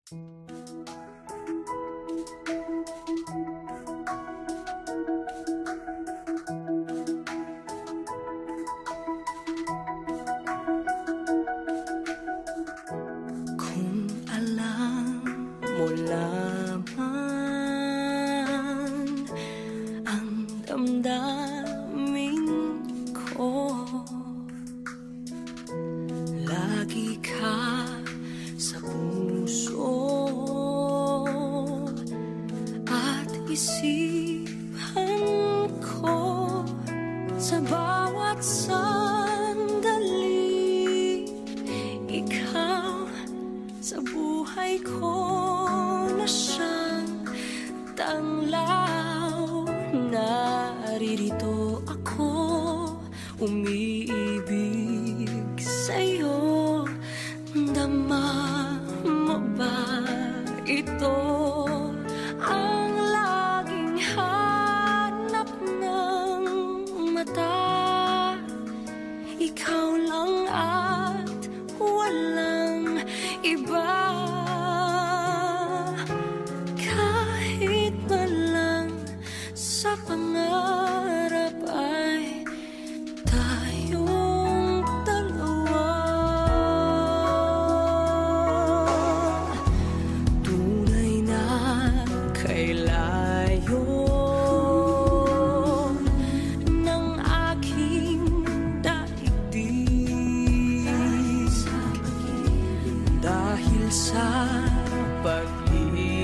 Kung alam mo lamang ang damdamin ko, lagi ka sa puso at isipan ko sa bawat sandali. Ikaw sa buhay ko na siyang tanglaw. Naririto ako, umiibig sa'yo. Dama mo ba ito? Ang laging hanap ng mata, ikaw lang at walang iba. Kahit na lang sa pangarap ay tayong dalawa. Tunay na kay layo ng aking daigdig, dahil sa pag-ibig